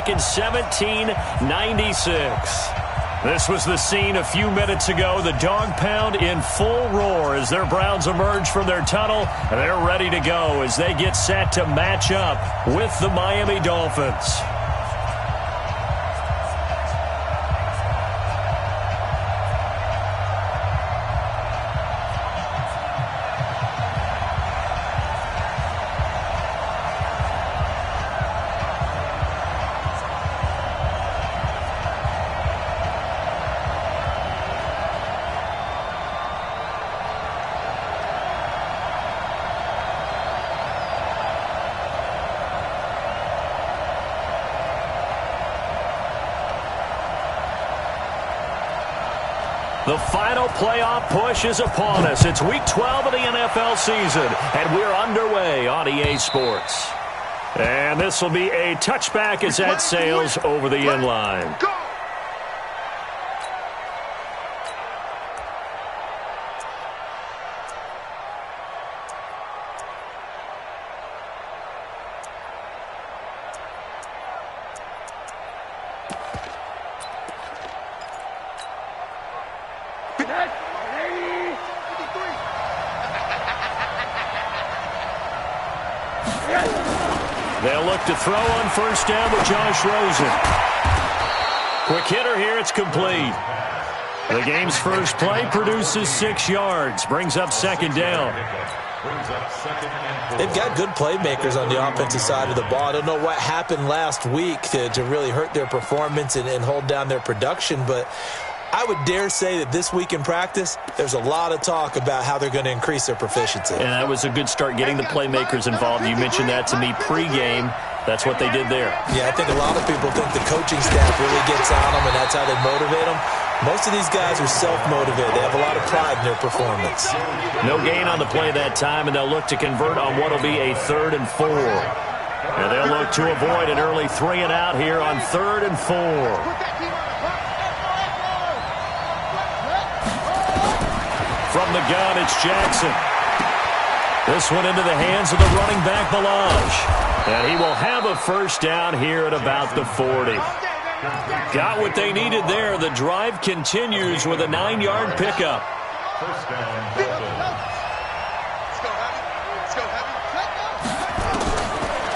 back in 1796. This was the scene a few minutes ago. The dog pound in full roar as their Browns emerge from their tunnel. They're ready to go as they get set to match up with the Miami Dolphins. The final playoff push is upon us. It's Week 12 of the NFL season, and we're underway on EA Sports. And this will be a touchback as that sails over the end line. They'll look to throw on first down with Josh Rosen. Quick hitter here, it's complete. The game's first play produces 6 yards, brings up second down. They've got good playmakers on the offensive side of the ball. I don't know what happened last week to really hurt their performance and hold down their production, but I would dare say that this week in practice, there's a lot of talk about how they're going to increase their proficiency. And that was a good start, getting the playmakers involved. You mentioned that to me pregame. That's what they did there. Yeah, I think a lot of people think the coaching staff really gets on them, and that's how they motivate them. Most of these guys are self-motivated. They have a lot of pride in their performance. No gain on the play that time, and they'll look to convert on what will be a 3rd and 4. And they'll look to avoid an early 3 and out here on 3rd and 4. From the gun, it's Jackson. This one into the hands of the running back, Balaj. And he will have a first down here at about the 40. Got what they needed there. The drive continues with a 9-yard pickup.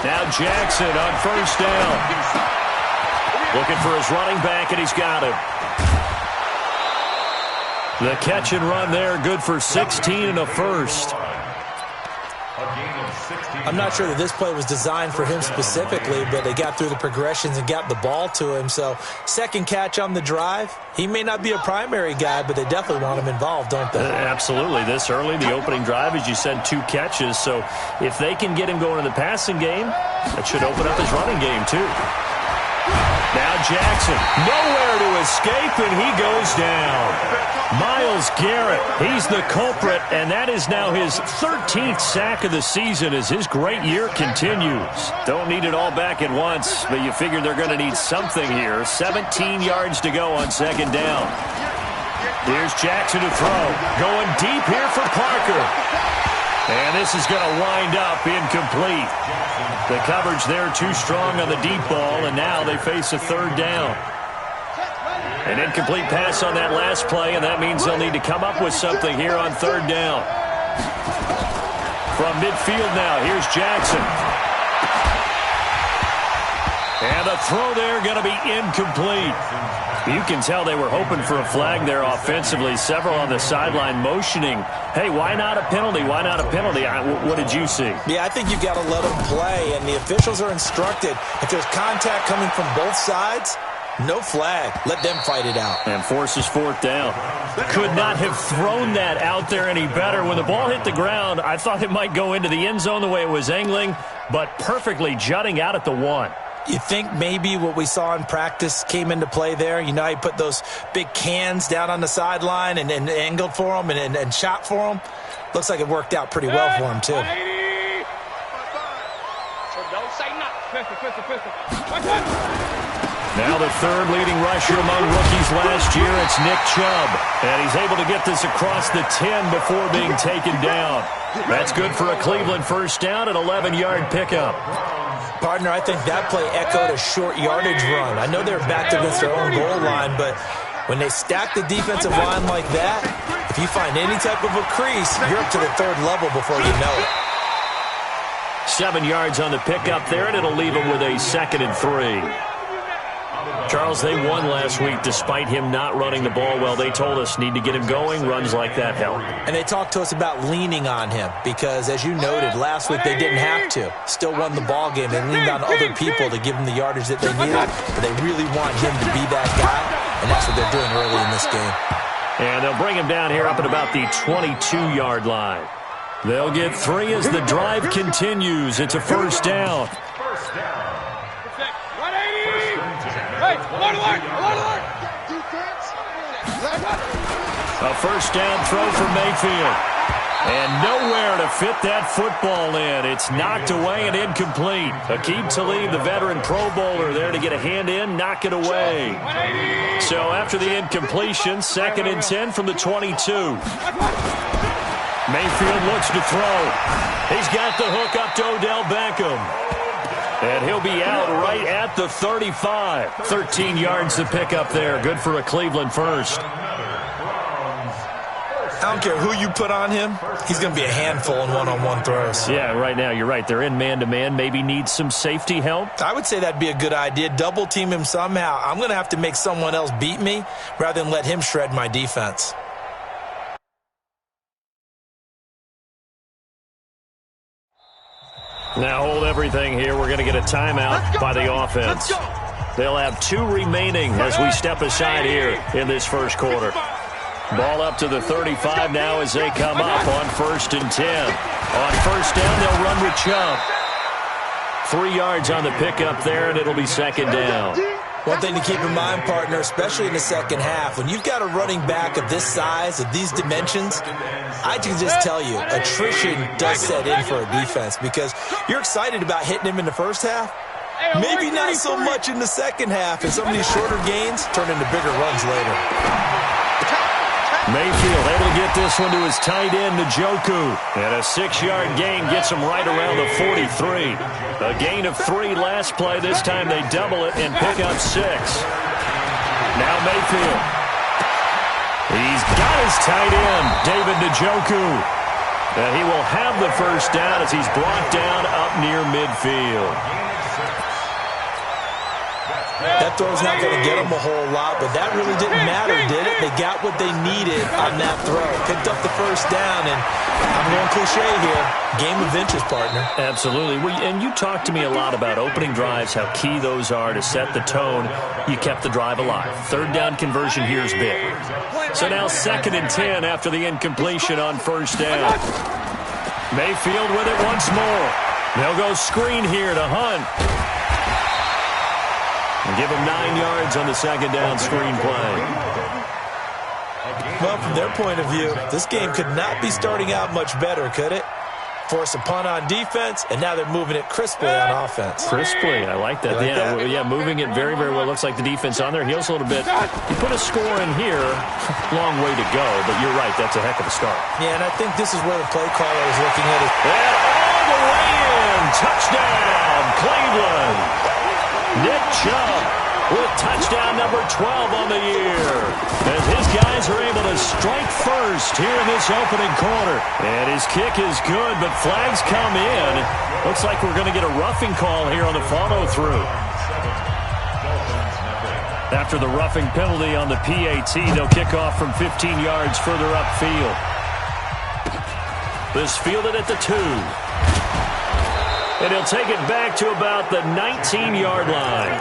Now Jackson on first down. Looking for his running back, and he's got him. The catch and run there, good for 16 and a first. I'm not sure that this play was designed for him specifically, but they got through the progressions and got the ball to him. So, second catch on the drive. He may not be a primary guy, but they definitely want him involved, don't they? Absolutely. This early, the opening drive, as you said, 2 catches. So, if they can get him going in the passing game, that should open up his running game, too. Now Jackson, nowhere to escape, and he goes down. Myles Garrett, he's the culprit, and that is now his 13th sack of the season as his great year continues. Don't need it all back at once, but you figure they're going to need something here. 17 yards to go on second down. Here's Jackson to throw. Going deep here for Parker. And this is going to wind up incomplete. The coverage there too strong on the deep ball, and now they face a 3rd down. An incomplete pass on that last play, and that means they'll need to come up with something here on 3rd down. From midfield now, here's Jackson. And the throw there going to be incomplete. You can tell they were hoping for a flag there offensively. Several on the sideline motioning. Hey, why not a penalty? Why not a penalty? What did you see? Yeah, I think you've got to let them play, and the officials are instructed. If there's contact coming from both sides, no flag. Let them fight it out. And forces 4th down. Could not have thrown that out there any better. When the ball hit the ground, I thought it might go into the end zone the way it was angling, but perfectly jutting out at the 1. You think maybe what we saw in practice came into play there? You know, he put those big cans down on the sideline and angled for them and shot for them. Looks like it worked out pretty well for him, too. Now the 3rd leading rusher among rookies last year, it's Nick Chubb. And he's able to get this across the 10 before being taken down. That's good for a Cleveland first down, an 11-yard pickup. Partner, I think that play echoed a short yardage run. I know they're backed against their own goal line, but when they stack the defensive line like that, if you find any type of a crease, you're up to the third level before you know it. 7 yards on the pickup there, and it'll leave them with a 2nd and 3. Charles, they won last week despite him not running the ball well. They told us need to get him going. Runs like that help. And they talked to us about leaning on him because, as you noted, last week they didn't have to. Still won the ball game. They leaned on other people to give them the yardage that they needed, but they really want him to be that guy, and that's what they're doing early in this game. And they'll bring him down here up at about the 22-yard line. They'll get 3 as the drive continues. It's a first down. A first down throw for Mayfield. And nowhere to fit that football in. It's knocked away and incomplete. Aqib Talib, the veteran Pro Bowler, there to get a hand in, knock it away. So after the incompletion, 2nd and 10 from the 22. Mayfield looks to throw. He's got the hook up to Odell Beckham. And he'll be out right at the 35. 13 yards to pick up there. Good for a Cleveland first. I don't care who you put on him. He's going to be a handful in one-on-one throws. Yeah, right now, you're right. They're in man-to-man. Maybe needs some safety help. I would say that'd be a good idea. Double team him somehow. I'm going to have to make someone else beat me rather than let him shred my defense. Now hold everything here. We're going to get a timeout by the offense. They'll have 2 remaining as we step aside here in this first quarter. Ball up to the 35 now as they come up on 1st and 10. On first down, they'll run with Chubb. 3 yards on the pickup there, and it'll be 2nd down. One thing to keep in mind, partner, especially in the second half, when you've got a running back of this size, of these dimensions, I can just tell you, attrition does set in for a defense because you're excited about hitting him in the first half. Maybe not so much in the second half, and some of these shorter gains turn into bigger runs later. Mayfield able to get this one to his tight end, Njoku. And a 6-yard gain gets him right around the 43. A gain of 3 last play. This time they double it and pick up 6. Now Mayfield. He's got his tight end, David Njoku. And he will have the first down as he's brought down up near midfield. That throw's not going to get them a whole lot, but that really didn't matter, did it? They got what they needed on that throw. Picked up the first down, and I'm going cliche here. Game of inches, partner. Absolutely. And you talked to me a lot about opening drives, how key those are to set the tone. You kept the drive alive. 3rd down conversion here is big. So now 2nd and 10 after the incompletion on first down. Mayfield with it once more. They'll go screen here to Hunt. And give him 9 yards on the 2nd down screen play. Well, from their point of view, this game could not be starting out much better, could it? Force a punt on defense, and now they're moving it crisply on offense. Crisply, I like that. Yeah, moving it very, very well. Looks like the defense on their heels a little bit. You put a score in here, long way to go, but you're right, that's a heck of a start. Yeah, and I think this is where the play caller is looking at it. And all the way in, touchdown, Cleveland. Nick Chubb with touchdown number 12 on the year. As his guys are able to strike first here in this opening quarter. And his kick is good, but flags come in. Looks like we're going to get a roughing call here on the follow-through. After the roughing penalty on the PAT, they'll kick off from 15 yards further upfield. This fielded at the 2. And he'll take it back to about the 19-yard line.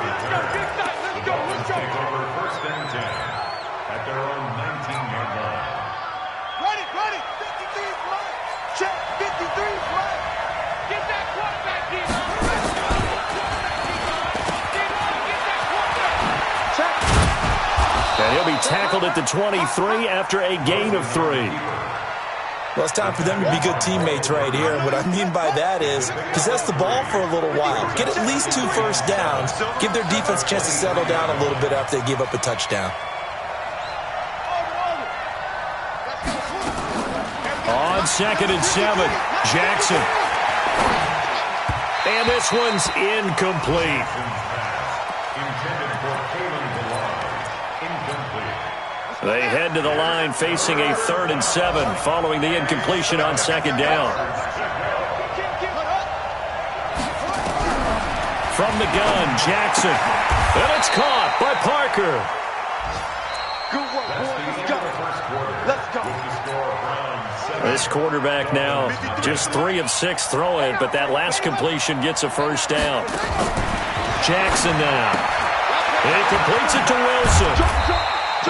First and 10 at their own 19-yard line. Run it, 53 is right. Check, 53 is right. Get that quarterback, D-line. Check. And he'll be tackled at the 23 after a gain of 3. Well, it's time for them to be good teammates right here. And what I mean by that is possess the ball for a little while. Get at least 2 first downs. Give their defense a chance to settle down a little bit after they give up a touchdown. On 2nd and 7, Jackson. And this one's incomplete. They head to the line facing a 3rd and 7 following the incompletion on 2nd down. From the gun, Jackson. And it's caught by Parker. Good work, boys. Let's go. Let's go. This quarterback now just 3 of 6 throwing it, but that last completion gets a 1st down. Jackson now. He completes it to Wilson.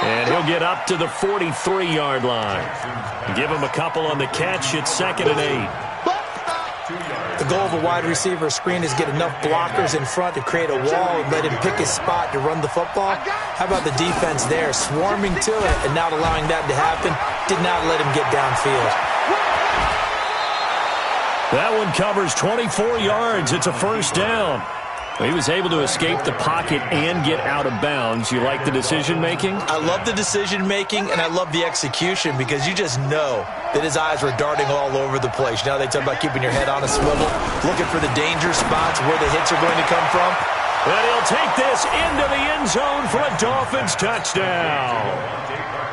And he'll get up to the 43-yard line. Give him a couple on the catch. It's 2nd and 8. The goal of a wide receiver screen is get enough blockers in front to create a wall and let him pick his spot to run the football. How about the defense there, swarming to it and not allowing that to happen? Did not let him get downfield. That one covers 24 yards. It's a 1st down. He was able to escape the pocket and get out of bounds. You like the decision-making? I love the decision-making, and I love the execution because you just know that his eyes were darting all over the place. You know, they talk about keeping your head on a swivel, looking for the danger spots where the hits are going to come from. And he'll take this into the end zone for a Dolphins touchdown.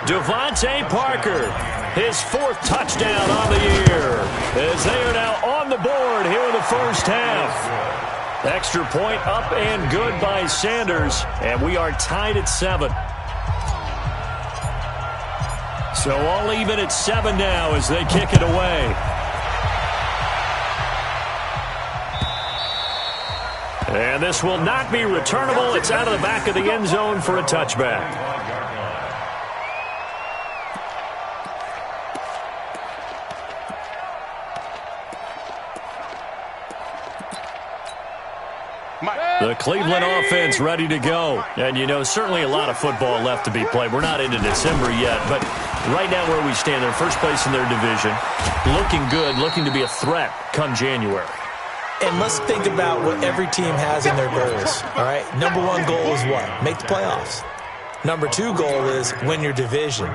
Devontae Parker, his 4th touchdown on the year, as they are now on the board here in the 1st half. Extra point up and good by Sanders, and we are tied at 7. So all even at 7 now as they kick it away. And this will not be returnable. It's out of the back of the end zone for a touchback. The Cleveland offense ready to go. And, you know, certainly a lot of football left to be played. We're not into December yet, but right now where we stand, they're first place in their division. Looking good, looking to be a threat come January. And let's think about what every team has in their goals, all right? Number 1 goal is what? Make the playoffs. Number 2 goal is win your division.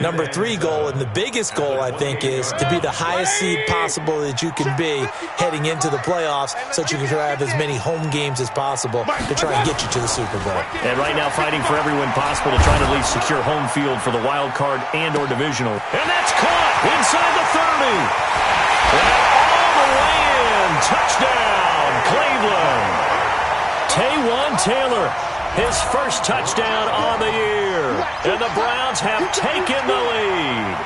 Number 3 goal, and the biggest goal, I think, is to be the highest seed possible that you can be heading into the playoffs so that you can try to have as many home games as possible to try and get you to the Super Bowl. And right now fighting for every win possible to try to at least secure home field for the wild card and or divisional. And that's caught inside the 30. And all the way in. Touchdown, Cleveland. Taywan Taylor. His 1st touchdown on the year. And the Browns have taken the lead.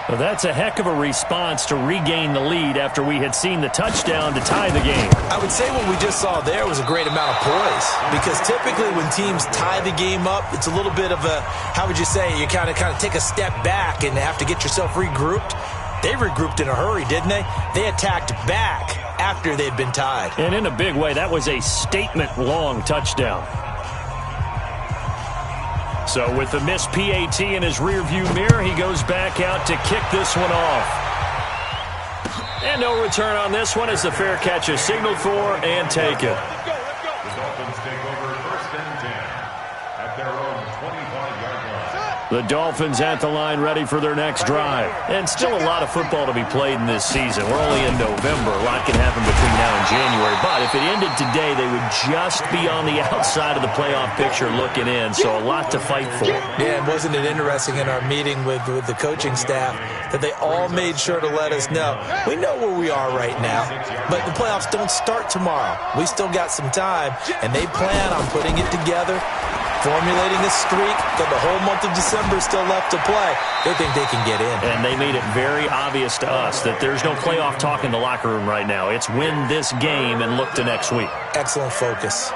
Well, that's a heck of a response to regain the lead after we had seen the touchdown to tie the game. I would say what we just saw there was a great amount of poise because typically when teams tie the game up, it's a little bit of a, how would you say, you kind of take a step back and have to get yourself regrouped. They regrouped in a hurry, didn't they? They attacked back after they'd been tied. And in a big way, that was a statement-long touchdown. So with the missed PAT in his rearview mirror, he goes back out to kick this one off. And no return on this one as the fair catch is signaled for and taken. The Dolphins take over 1st and 10 at their own 25-yard line. The Dolphins at the line ready for their next drive. And still a lot of football to be played in this season. We're only in November. A lot can happen between now and January. But if it ended today, they would just be on the outside of the playoff picture looking in. So a lot to fight for. Yeah, and wasn't it interesting in our meeting with the coaching staff that they all made sure to let us know, we know where we are right now, but the playoffs don't start tomorrow. We still got some time, and they plan on putting it together, formulating a streak, got the whole month of December still left to play. They think they can get in. And they made it very obvious to us that there's no playoff talk in the locker room right now. It's win this game and look to next week. Excellent focus.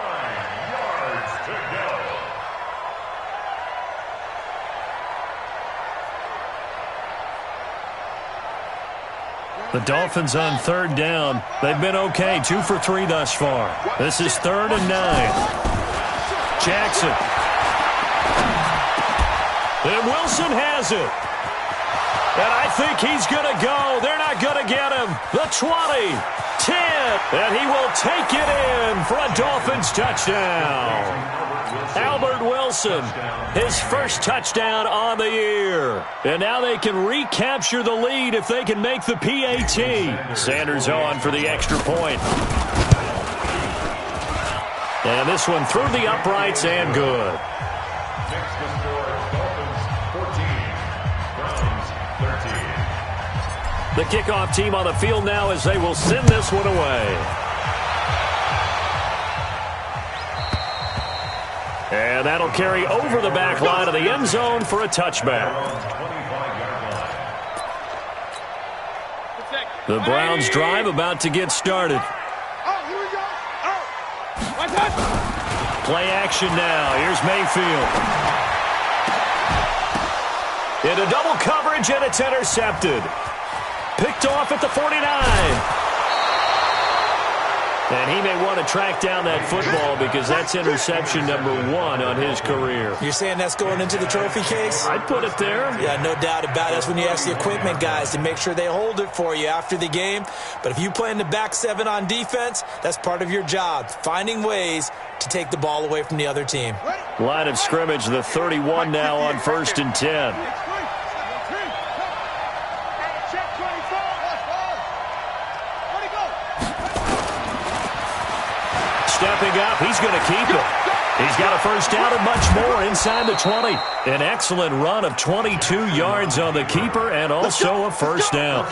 The Dolphins on 3rd down. They've been okay, 2 for 3 thus far. This is 3rd and 9. Jackson. And Wilson has it. And I think he's going to go. They're not going to get him. The 20, 10, and he will take it in for a Dolphins touchdown. Albert Wilson, his first touchdown on the year. And now they can recapture the lead if they can make the PAT. Sanders on for the extra point. And this one through the uprights and good. Next to score, Dolphins 14, Browns 13. The kickoff team on the field now as they will send this one away. And that'll carry over the back line of the end zone for a touchback. The Browns drive about to get started. Play action now. Here's Mayfield. Into double coverage, and it's intercepted. Picked off at the 49. And he may want to track down that football because that's interception number 1 on his career. You're saying that's going into the trophy case? I'd put it there. Yeah, no doubt about it. That's when you ask the equipment guys to make sure they hold it for you after the game. But if you play in the back 7 on defense, that's part of your job, finding ways to take the ball away from the other team. Line of scrimmage, the 31 now on 1st and 10. Stepping up, he's going to keep it. He's got a first down and much more inside the 20. An excellent run of 22 yards on the keeper and also a first down.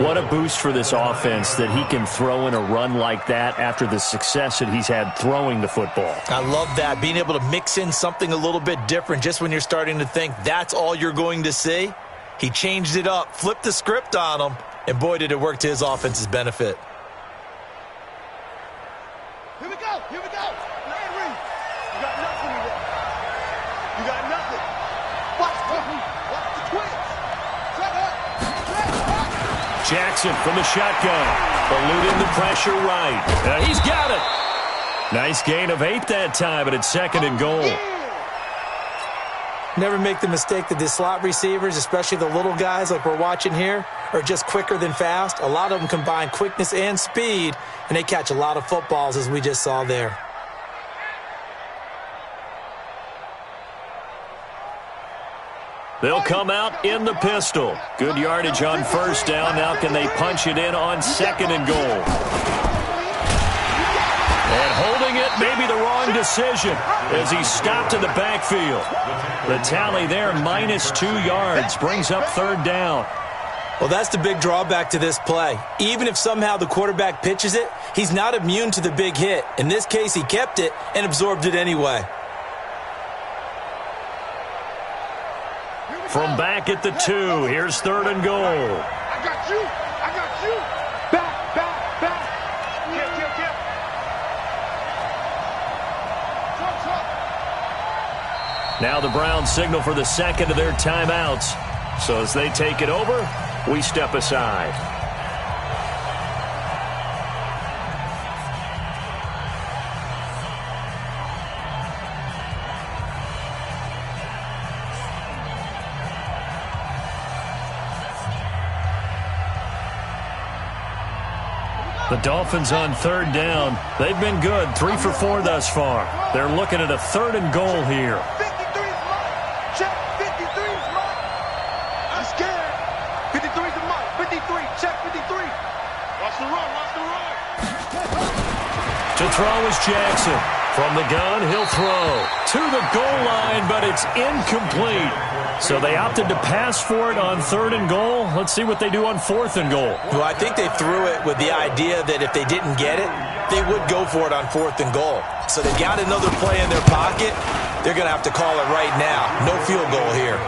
What a boost for this offense that he can throw in a run like that after the success that he's had throwing the football. I love that, being able to mix in something a little bit different just when you're starting to think that's all you're going to see. He changed it up, flipped the script on him, and boy, did it work to his offense's benefit. Here we go. Here we go. Larry, you got nothing today. You got nothing. Watch the twins. Set up. Jackson from the shotgun. Eluding the pressure right. He's got it. Nice gain of 8 that time, but it's 2nd and goal. Never make the mistake that the slot receivers, especially the little guys like we're watching here, are just quicker than fast. A lot of them combine quickness and speed, and they catch a lot of footballs, as we just saw there. They'll come out in the pistol. Good yardage on first down. Now can they punch it in on 2nd and goal? And holding it may be the wrong decision as he stopped in the backfield. The tally there, -2 yards, brings up 3rd down. Well, that's the big drawback to this play. Even if somehow the quarterback pitches it, he's not immune to the big hit. In this case, he kept it and absorbed it anyway. From back at the 2, here's 3rd and goal. I got you. I got you. Back. Kick. Now the Browns signal for the 2nd of their timeouts. So as they take it over, we step aside. The Dolphins on 3rd down. They've been good, 3 for 4 thus far. They're looking at a 3rd and goal here. 53 is mine. Check. 53 is mine. I'm scared. 53 is mine. 53. Check 53. Watch the run. To throw is Jackson. From the gun, he'll throw to the goal line, but it's incomplete. So they opted to pass for it on 3rd and goal. Let's see what they do on 4th and goal. Well, I think they threw it with the idea that if they didn't get it, they would go for it on 4th and goal. So they got another play in their pocket. They're going to have to call it right now. No field goal here.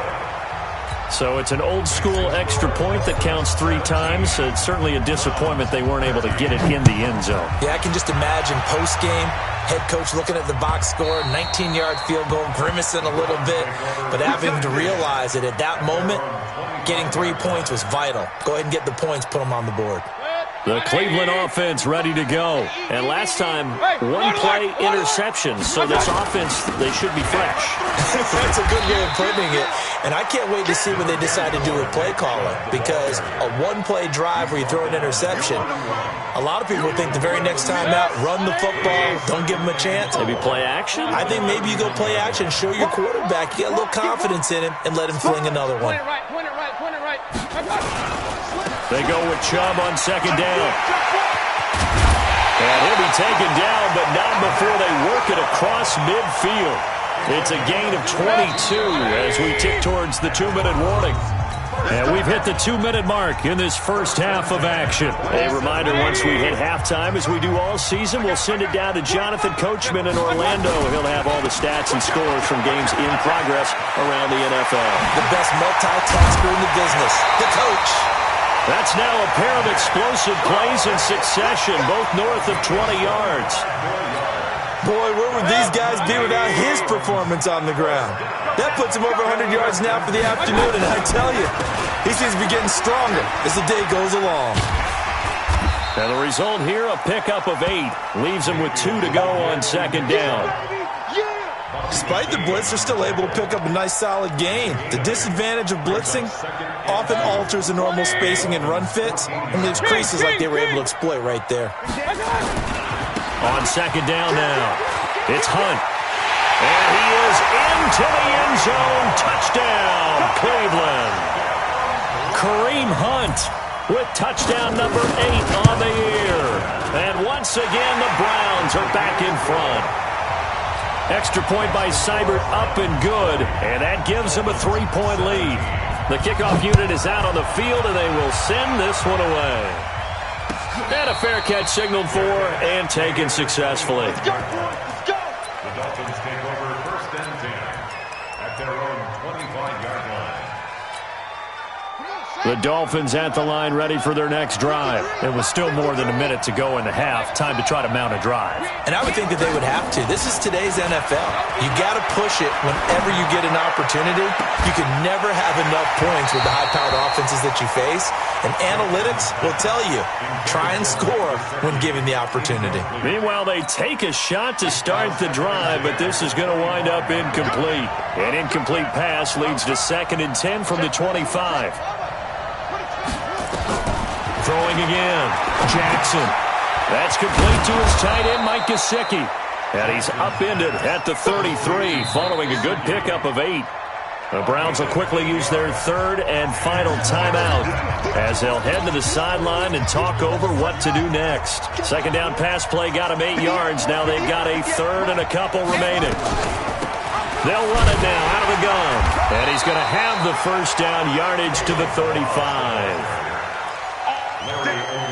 So it's an old-school extra point that counts 3 times. So it's certainly a disappointment they weren't able to get it in the end zone. Yeah, I can just imagine post-game, head coach looking at the box score, 19-yard field goal, grimacing a little bit, but having to realize that at that moment, getting 3 points was vital. Go ahead and get the points, put them on the board. The Cleveland offense ready to go. And last time, one-play interception. So this offense, they should be fresh. That's a good way of putting it. And I can't wait to see what they decide to do with play calling. Because a one-play drive where you throw an interception, a lot of people think the very next time out, run the football, don't give them a chance. Maybe play action? I think maybe you go play action, show your quarterback, you get a little confidence in him, and let him fling another one. Point it right. They go with Chubb on second down. And he'll be taken down, but not before they work it across midfield. It's a gain of 22 as we tick towards the 2-minute warning. And we've hit the 2-minute mark in this first half of action. A reminder, once we hit halftime, as we do all season, we'll send it down to Jonathan Coachman in Orlando. He'll have all the stats and scores from games in progress around the NFL. The best multitasker in the business, the coach. That's now a pair of explosive plays in succession, both north of 20 yards. Boy, where would these guys be without his performance on the ground? That puts him over 100 yards now for the afternoon, and I tell you, he seems to be getting stronger as the day goes along. And the result here, a pickup of 8. Leaves him with 2 to go on second down. Despite the blitz, they're still able to pick up a nice solid gain. The disadvantage of blitzing often alters the normal spacing and run fits and leaves creases like they were able to exploit right there. On second down now, it's Hunt. And he is into the end zone. Touchdown, Cleveland. Kareem Hunt with touchdown number 8 on the year. And once again, the Browns are back in front. Extra point by Seibert, up and good, and that gives them a 3-point lead. The kickoff unit is out on the field, and they will send this one away. And a fair catch signaled for and taken successfully. The Dolphins take over first and 10 at their own 25-yard line. The Dolphins at the line, ready for their next drive. It was still more than a minute to go in the half. Time to try to mount a drive. And I would think that they would have to. This is today's NFL. You got to push it whenever you get an opportunity. You can never have enough points with the high-powered offenses that you face. And analytics will tell you, try and score when given the opportunity. Meanwhile, they take a shot to start the drive, but this is going to wind up incomplete. An incomplete pass leads to 2nd and 10 from the 25. Throwing again. Jackson. That's complete to his tight end, Mike Gesicki. And he's upended at the 33 following a good pickup of 8. The Browns will quickly use their third and final timeout as they'll head to the sideline and talk over what to do next. Second down pass play got them 8 yards. Now they've got a third and a couple remaining. They'll run it now out of the gun. And he's going to have the first down yardage to the 35.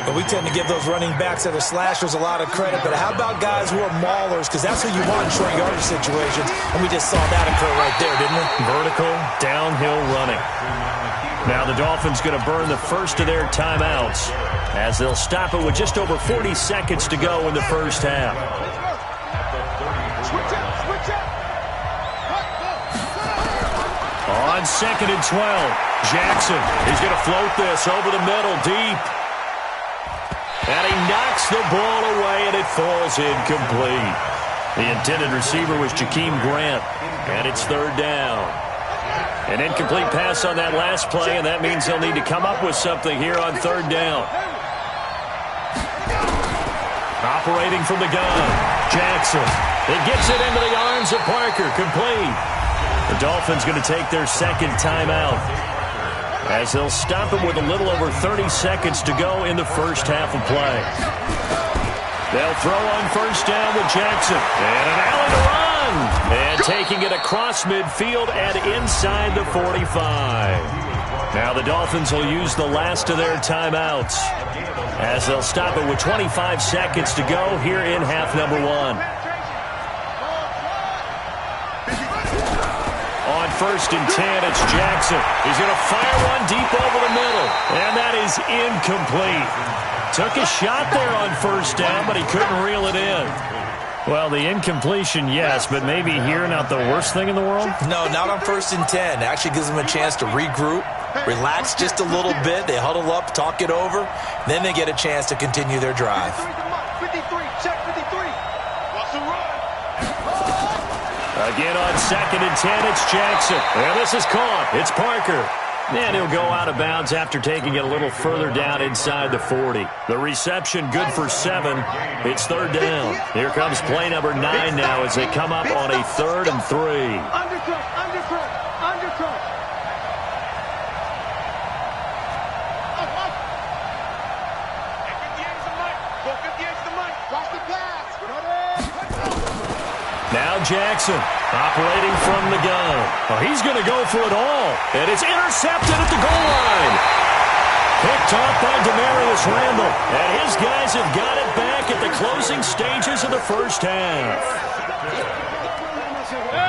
But we tend to give those running backs that are slashers a lot of credit. But how about guys who are maulers? Because that's who you want in short yardage situations. And we just saw that occur right there, didn't we? Vertical, downhill running. Now the Dolphins going to burn the first of their timeouts as they'll stop it with just over 40 seconds to go in the first half. On 2nd and 12, Jackson. He's going to float this over the middle, deep. And he knocks the ball away, and it falls incomplete. The intended receiver was Jakeem Grant, and it's 3rd down. An incomplete pass on that last play, and that means they'll need to come up with something here on 3rd down. Operating from the gun, Jackson. It gets it into the arms of Parker, complete. The Dolphins going to take their 2nd timeout as they'll stop it with a little over 30 seconds to go in the first half of play. They'll throw on 1st down with Jackson. And an alley to run. And taking it across midfield and inside the 45. Now the Dolphins will use the last of their timeouts as they'll stop it with 25 seconds to go here in half number 1. On 1st and 10, it's Jackson. He's going to fire one deep over the middle. And that is incomplete. Took a shot there on 1st down, but he couldn't reel it in. Well, the incompletion, yes, but maybe here not the worst thing in the world? No, not on 1st and 10. It actually gives them a chance to regroup, relax just a little bit. They huddle up, talk it over. Then they get a chance to continue their drive. 53, check 53. What's the run? Again on 2nd and 10, it's Jackson. And this is caught. It's Parker. And he'll go out of bounds after taking it a little further down inside the 40. The reception good for 7. It's 3rd down. Here comes play number 9 now as they come up on a 3rd and 3. Undercut, undercut, undercut. Now Jackson operating from the gun. Oh, he's going to go for it all. And it's intercepted at the goal line. Picked off by Demarius Randall. And his guys have got it back at the closing stages of the first half.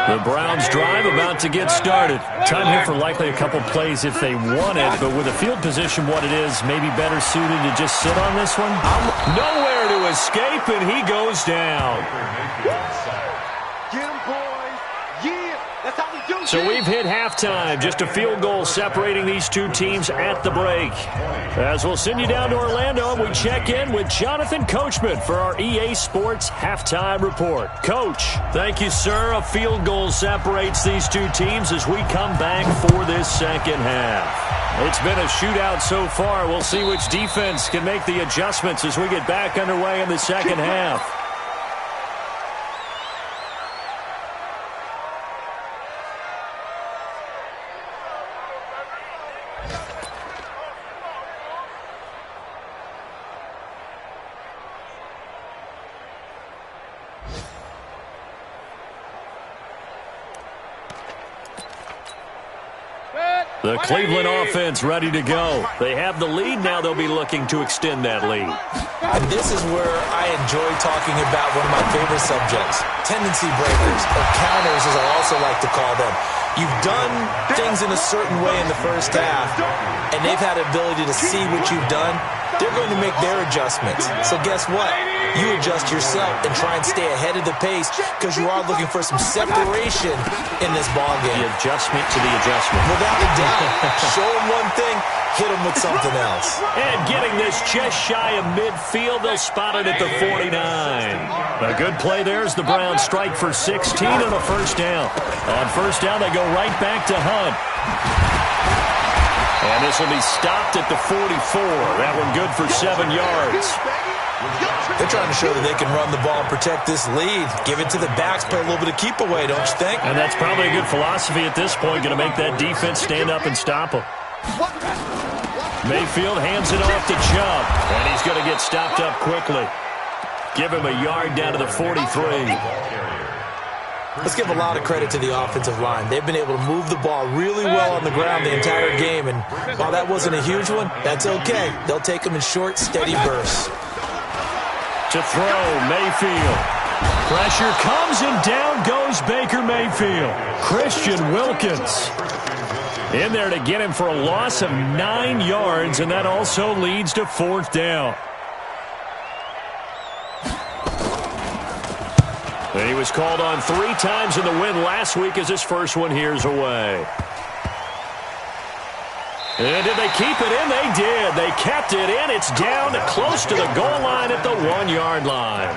The Browns drive about to get started. Time here for likely a couple plays if they want it, but with the field position what it is, maybe better suited to just sit on this one. Nowhere to escape, and he goes down. Get him, boys. Yeah, that's how we do. So we've hit halftime. Just a field goal separating these two teams at the break. As we'll send you down to Orlando, we check in with Jonathan Coachman for our EA Sports Halftime Report. Coach, thank you, sir. A field goal separates these two teams as we come back for this second half. It's been a shootout so far. We'll see which defense can make the adjustments as we get back underway in the second half. The Cleveland offense ready to go. They have the lead. Now they'll be looking to extend that lead. And this is where I enjoy talking about one of my favorite subjects, tendency breakers, or counters as I also like to call them. You've done things in a certain way in the first half, and they've had the ability to see what you've done. They're going to make their adjustments. So guess what? You adjust yourself and try and stay ahead of the pace because you are looking for some separation in this ballgame. The adjustment to the adjustment. Without a doubt. Show them one thing, hit them with something else. And getting this just shy of midfield, they'll spot it at the 49. A good play there as the Browns strike for 16 on a first down. On first down, they go right back to Hunt. And this will be stopped at the 44. That one good for 7 yards. They're trying to show that they can run the ball and protect this lead. Give it to the backs, play a little bit of keep away, don't you think? And that's probably a good philosophy at this point, going to make that defense stand up and stop them. Mayfield hands it off to Chubb, and he's going to get stopped up quickly. Give him a yard down to the 43. Let's give a lot of credit to the offensive line. They've been able to move the ball really well on the ground the entire game, and while that wasn't a huge one, that's okay. They'll take them in short, steady bursts. To throw, Mayfield. Pressure comes, and down goes Baker Mayfield. Christian Wilkins in there to get him for a loss of 9 yards, and that also leads to 4th down. And he was called on 3 times in the win last week as his first one here's away. And did they keep it in? They did. They kept it in. It's down close to the goal line at the 1-yard line.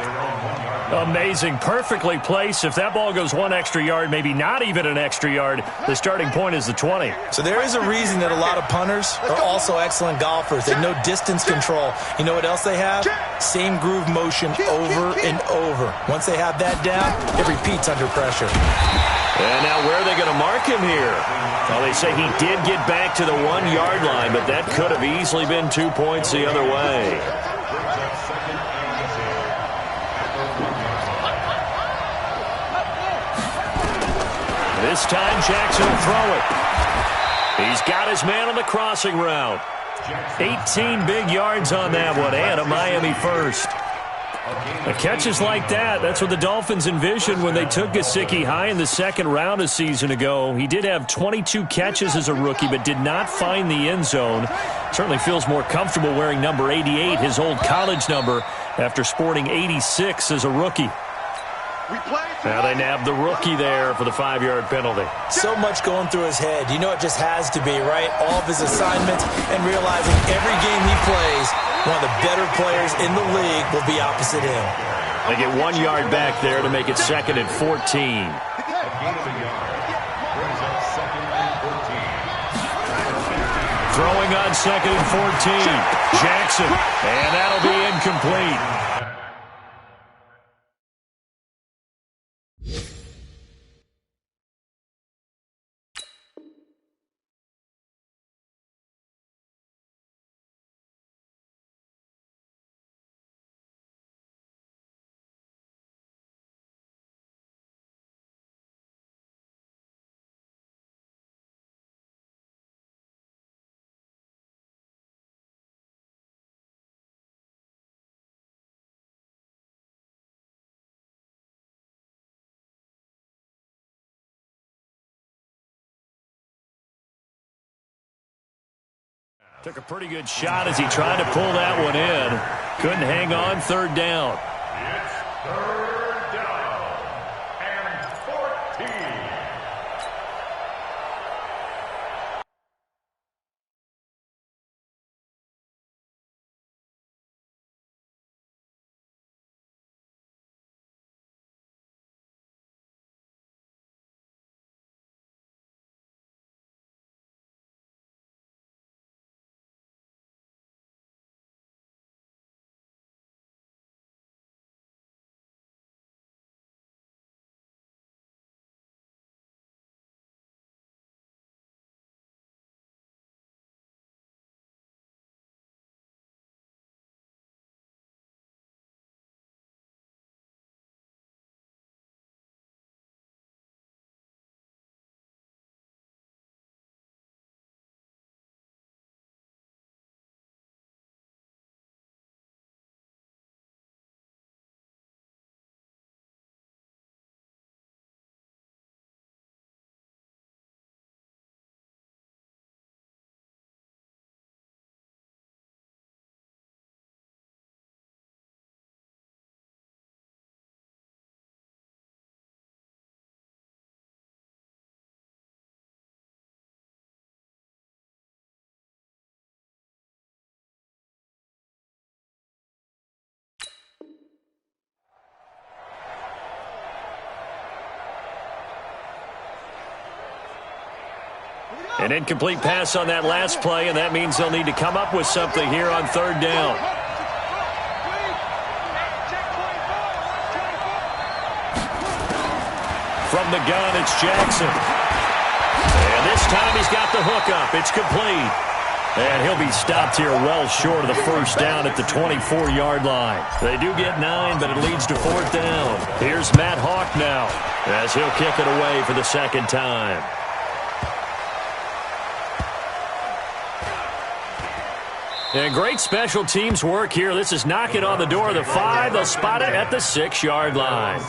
Amazing. Perfectly placed. If that ball goes 1 extra yard, maybe not even an extra yard, the starting point is the 20. So there is a reason that a lot of punters are also excellent golfers. They know distance control. You know what else they have? Same groove motion over and over. Once they have that down, it repeats under pressure. And now where are they going to mark him here? Well, they say he did get back to the 1-yard line, but that could have easily been 2 points the other way. This time Jackson will throw it. He's got his man on the crossing route. 18 big yards on that one, and a Miami first. The catches like that, that's what the Dolphins envisioned when they took Gesicki high in the 2nd round a season ago. He did have 22 catches as a rookie, but did not find the end zone. Certainly feels more comfortable wearing number 88, his old college number, after sporting 86 as a rookie. Now they nabbed the rookie there for the 5-yard penalty. So much going through his head. You know it just has to be, right? All of his assignments and realizing every game he plays, one of the better players in the league will be opposite him. They get 1 yard back there to make it 2nd and 14. Gain of a yard. Brings up 2nd and 14. Throwing on 2nd and 14. Jackson. And that'll be incomplete. Took a pretty good shot as he tried to pull that one in. Couldn't hang on, 3rd down. It's 3rd down and 14. An incomplete pass on that last play, and that means they'll need to come up with something here on 3rd down. From the gun, it's Jackson. And this time he's got the hook up. It's complete. And he'll be stopped here well short of the 1st down at the 24-yard line. They do get 9, but it leads to 4th down. Here's Matt Hawk now as he'll kick it away for the 2nd time. And great special teams work here. This is knocking on the door of the 5. They'll spot it at the 6-yard line.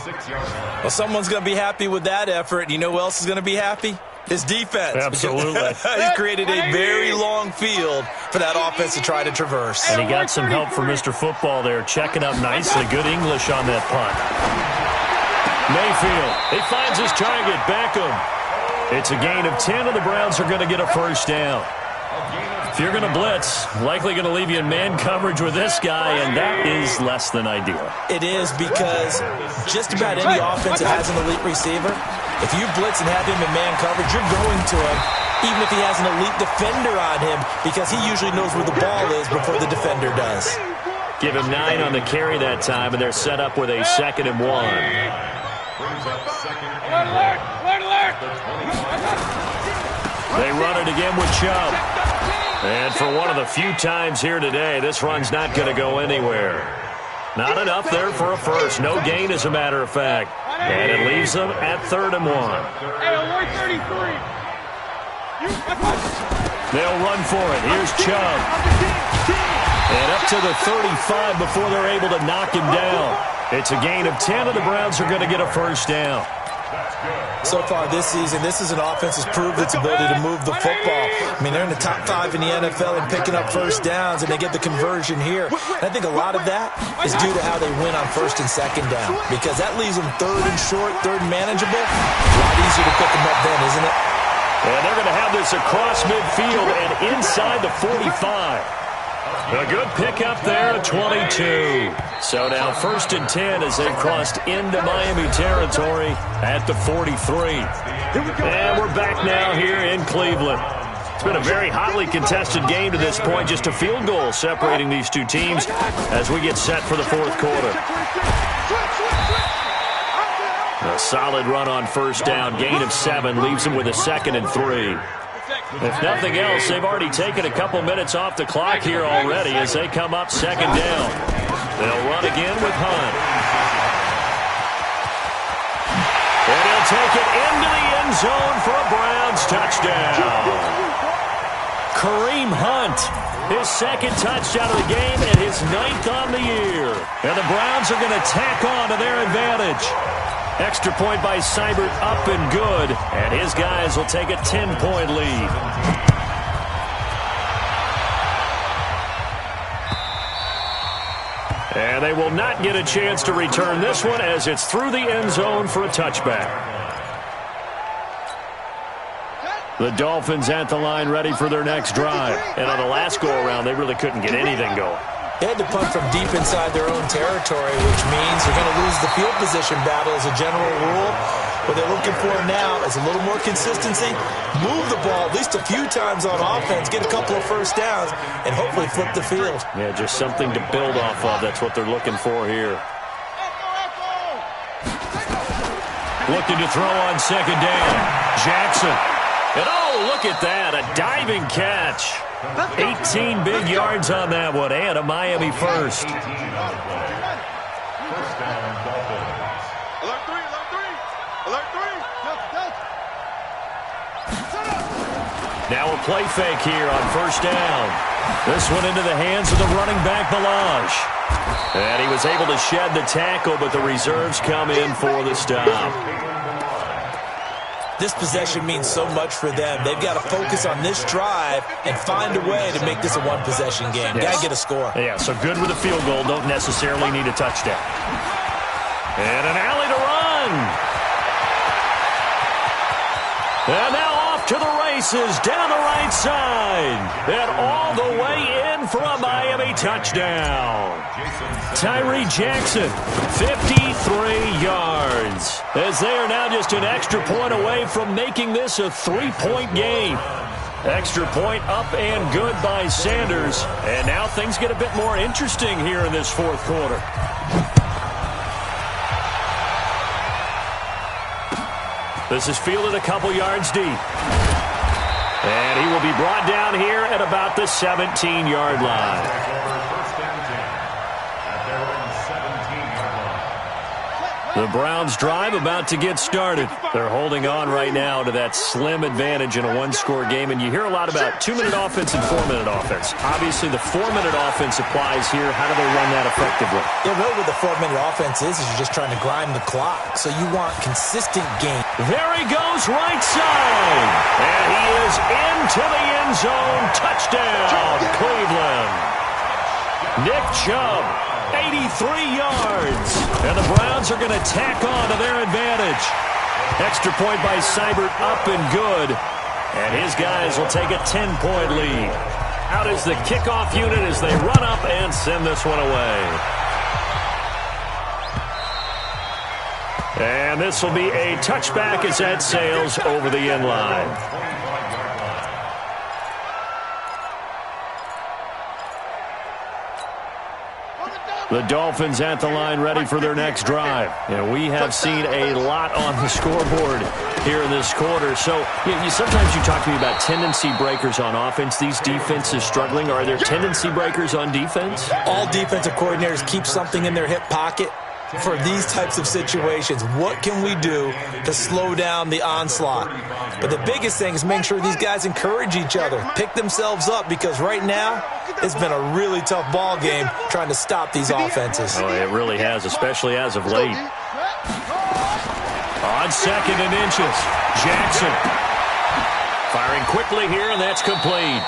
Well, someone's going to be happy with that effort. You know who else is going to be happy? His defense. Absolutely. He created a very long field for that offense to try to traverse. And he got some help from Mr. Football there, checking up nicely. Good English on that punt. Mayfield, he finds his target, Beckham. It's a gain of 10, and the Browns are going to get a 1st down. If you're going to blitz, likely going to leave you in man coverage with this guy, and that is less than ideal. It is, because just about any offense that has an elite receiver, if you blitz and have him in man coverage, you're going to him, even if he has an elite defender on him, because he usually knows where the ball is before the defender does. Give him 9 on the carry that time, and they're set up with a 2nd and 1. Brings up 2nd and 1. They run it again with Chubb. And for one of the few times here today, this run's not going to go anywhere. Not enough there for a 1st. No gain, as a matter of fact. And it leaves them at 3rd and 1. They'll run for it. Here's Chubb. And up to the 35 before they're able to knock him down. It's a gain of 10, and the Browns are going to get a 1st down. So far this season, this is an offense that's proved its ability to move the football. I mean, they're in the top 5 in the NFL in picking up first downs, and they get the conversion here. And I think a lot of that is due to how they win on first and second down, because that leaves them third and short, third and manageable. A lot easier to pick them up then, isn't it? And they're going to have this across midfield and inside the 45. A good pickup there at 22. So now 1st and 10 as they've crossed into Miami territory at the 43. And we're back now here in Cleveland. It's been a very hotly contested game to this point. Just a field goal separating these two teams as we get set for the 4th quarter. A solid run on first down. Gain of 7 leaves them with a 2nd and 3. If nothing else, they've already taken a couple minutes off the clock here already as they come up 2nd down. They'll run again with Hunt. And he'll take it into the end zone for a Browns touchdown. Kareem Hunt, his 2nd touchdown of the game and his 9th on the year. And the Browns are going to tack on to their advantage. Extra point by Seibert up and good, and his guys will take a 10-point lead. And they will not get a chance to return this one as it's through the end zone for a touchback. The Dolphins at the line ready for their next drive. And on the last go-around, they really couldn't get anything going. They had to punt from deep inside their own territory, which means they're going to lose the field position battle as a general rule. What they're looking for now is a little more consistency, move the ball at least a few times on offense, get a couple of first downs, and hopefully flip the field. Yeah, just something to build off of. That's what they're looking for here. Looking to throw on 2nd down. Jackson. And oh, look at that, a diving catch. 18 big yards on that one, and a Miami first. First down, Dolphins. Alert 3, alert 3. Now a play fake here on first down. This one into the hands of the running back, Balaj. And he was able to shed the tackle, but the reserves come in for the stop. This possession means so much for them. They've got to focus on this drive and find a way to make this a one-possession game. Yes. Got to get a score. Yeah, so good with a field goal. Don't necessarily need a touchdown. And an alley to run. And now off to the races down the right side. And all the way in for a Miami touchdown. Tyree Jackson, 53 yards. As they are now just an extra point away from making this a 3-point game. Extra point up and good by Sanders. And now things get a bit more interesting here in this 4th quarter. This is fielded a couple yards deep. And he will be brought down here at about the 17-yard line. The Browns drive about to get started. They're holding on right now to that slim advantage in a one-score game. And you hear a lot about 2-minute offense and 4-minute offense. Obviously, the 4-minute offense applies here. How do they run that effectively? Yeah, really what the 4-minute offense is you're just trying to grind the clock. So you want consistent game. There he goes right side. And he is into the end zone. Touchdown, Cleveland. Nick Chubb. 83 yards. And the Browns are going to tack on to their advantage. Extra point by Seibert up and good. And his guys will take a 10-point lead. Out is the kickoff unit as they run up and send this one away. And this will be a touchback as that sails over the end line. The Dolphins at the line ready for their next drive. And we have seen a lot on the scoreboard here in this quarter. So sometimes you talk to me about tendency breakers on offense. These defenses struggling. Are there tendency breakers on defense? All defensive coordinators keep something in their hip pocket for these types of situations. What can we do to slow down the onslaught? But the biggest thing is make sure these guys encourage each other, pick themselves up, because right now it's been a really tough ball game trying to stop these offenses. Oh, it really has, especially as of late. On 2nd and inches. Jackson. Firing quickly here, and that's complete.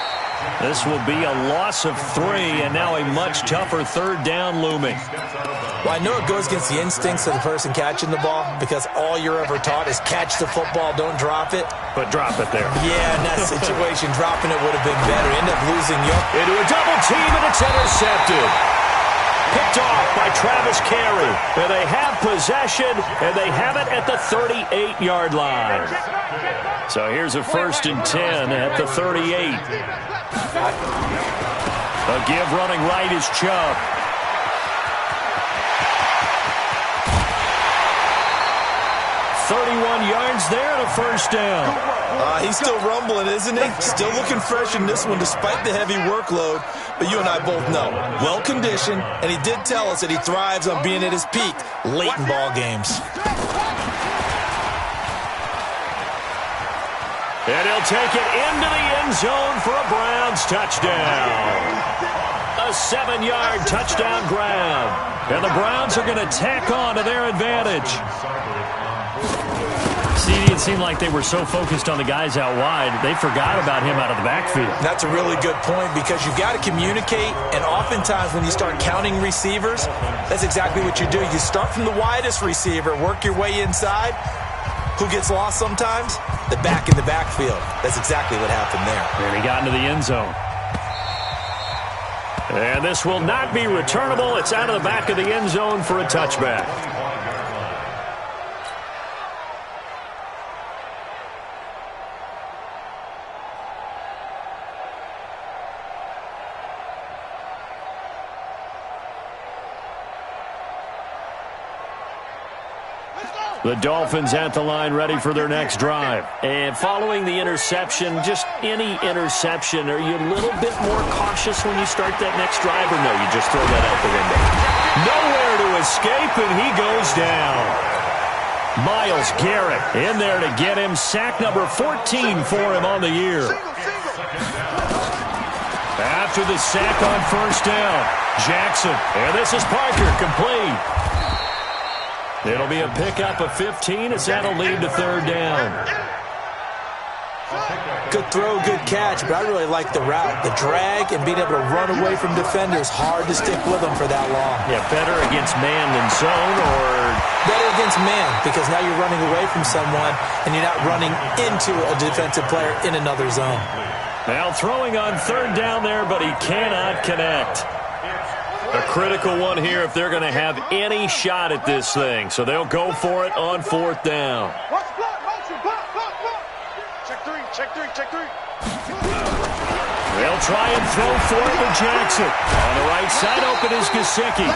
This will be a loss of 3, and now a much tougher 3rd down looming. Well, I know it goes against the instincts of the person catching the ball because all you're ever taught is catch the football, don't drop it. But drop it there. Yeah, in that situation, dropping it would have been better. End up losing into a double team, and it's intercepted. Picked off by Travis Carey. And they have possession, and they have it at the 38-yard line. So here's a 1st and 10 at the 38. A give running right is Chubb. .31 yards there and a 1st down. He's still rumbling, isn't he? Still looking fresh in this one despite the heavy workload. But you and I both know, well-conditioned, and he did tell us that he thrives on being at his peak late in ball games. And he'll take it into the end zone for a Browns touchdown. A 7-yard touchdown grab. And the Browns are going to tack on to their advantage. CD, it seemed like they were so focused on the guys out wide, they forgot about him out of the backfield. That's a really good point because you've got to communicate, and oftentimes when you start counting receivers, that's exactly what you do. You start from the widest receiver, work your way inside. Who gets lost sometimes? The back in the backfield. That's exactly what happened there. And he got into the end zone. And this will not be returnable. It's out of the back of the end zone for a touchback. The Dolphins at the line ready for their next drive. And following the interception, just any interception, are you a little bit more cautious when you start that next drive, or no, you just throw that out the window? Nowhere to escape, and he goes down. Myles Garrett in there to get him. Sack number 14 for him on the year. After the sack on 1st down, Jackson. And this is Parker, complete. It'll be a pickup of 15 as that'll lead to 3rd down. Good throw, good catch, but I really like the route. The drag and being able to run away from defenders, hard to stick with them for that long. Yeah, better against man than zone, or? Better against man, because now you're running away from someone and you're not running into a defensive player in another zone. Now throwing on 3rd down there, but he cannot connect. A critical one here if they're going to have any shot at this thing. So they'll go for it on 4th down. Check three. They'll try and throw for it with Jackson. On the right side, open is Gesicki.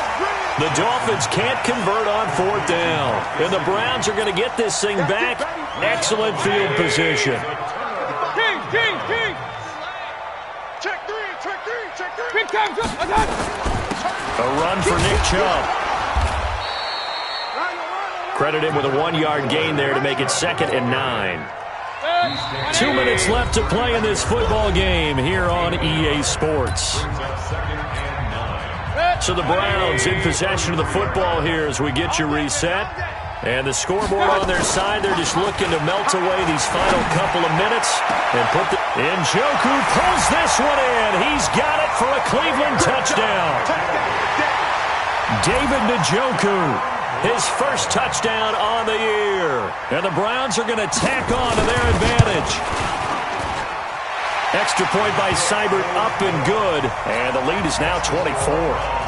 The Dolphins can't convert on 4th down. And the Browns are going to get this thing back. Excellent field position. King. Check three. Big time, A run for Nick Chubb. Credit him with a 1-yard gain there to make it 2nd and 9. 2 minutes left to play in this football game here on EA Sports. So the Browns in possession of the football here as we get you reset. And the scoreboard on their side, they're just looking to melt away these final couple of minutes. And Njoku pulls this one in. He's got it for a Cleveland touchdown. David Njoku, his first touchdown on the year. And the Browns are going to tack on to their advantage. Extra point by Seibert, up and good. And the lead is now 24.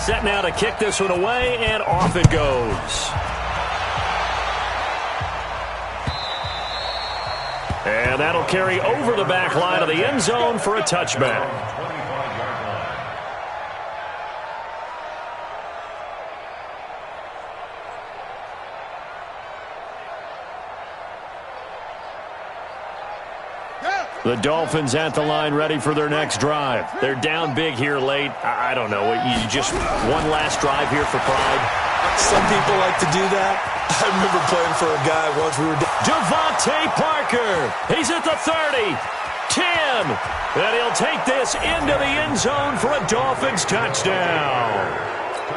Set now to kick this one away, and off it goes. And that'll carry over the back line of the end zone for a touchback. The Dolphins at the line ready for their next drive. They're down big here late. I don't know. You just one last drive here for pride. Some people like to do that. I remember playing for a guy once. Devontae Parker. He's at the 30. 10. And he'll take this into the end zone for a Dolphins touchdown.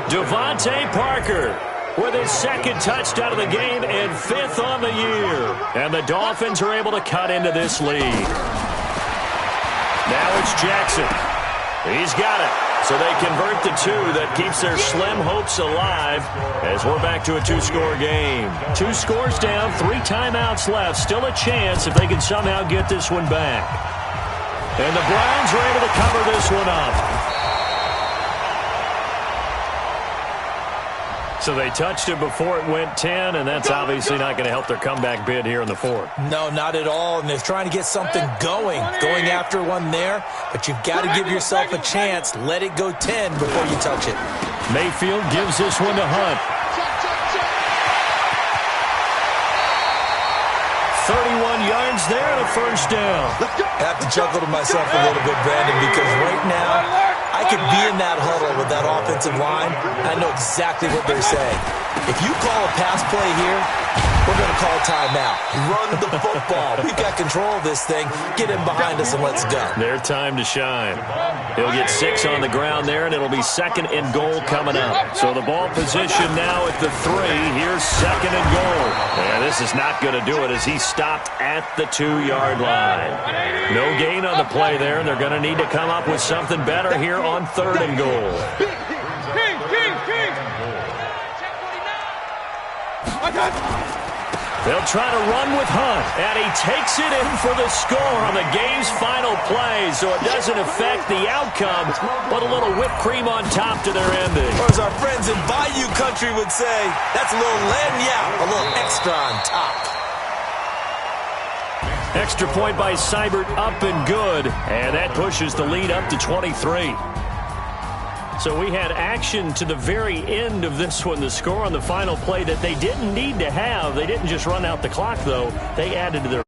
Devontae Parker with his second touchdown of the game and 5th on the year. And the Dolphins are able to cut into this lead. Now it's Jackson. He's got it. So they convert the 2. That keeps their slim hopes alive as we're back to a 2-score game. 2 scores down, 3 timeouts left. Still a chance if they can somehow get this one back. And the Browns are able to cover this one up. So they touched it before it went 10, and that's obviously not going to help their comeback bid here in the 4th. No, not at all, and they're trying to get something going after one there, but you've got to give yourself a chance. Let it go 10 before you touch it. Mayfield gives this one to Hunt. 31 yards there and a first down. I have to chuckle to myself a little bit, Brandon, because right now I could be in that huddle with that offensive line. I know exactly what they're saying. If you call a pass play here, we're going to call timeout. Run the football. We've got control of this thing. Get him behind us and let's go. Their time to shine. He'll get 6 on the ground there, and it'll be 2nd and goal coming up. So the ball position now at the 3. Here's 2nd and goal. And this is not going to do it as he stopped at the 2-yard line. No gain on the play there, and they're going to need to come up with something better here on 3rd and goal. They'll try to run with Hunt, and he takes it in for the score on the game's final play, so it doesn't affect the outcome, but a little whipped cream on top to their ending. Or as our friends in Bayou Country would say, that's a little lagniappe, a little extra on top. Extra point by Seibert, up and good, and that pushes the lead up to 23. So we had action to the very end of this one. The score on the final play that they didn't need to have. They didn't just run out the clock, though. They added to their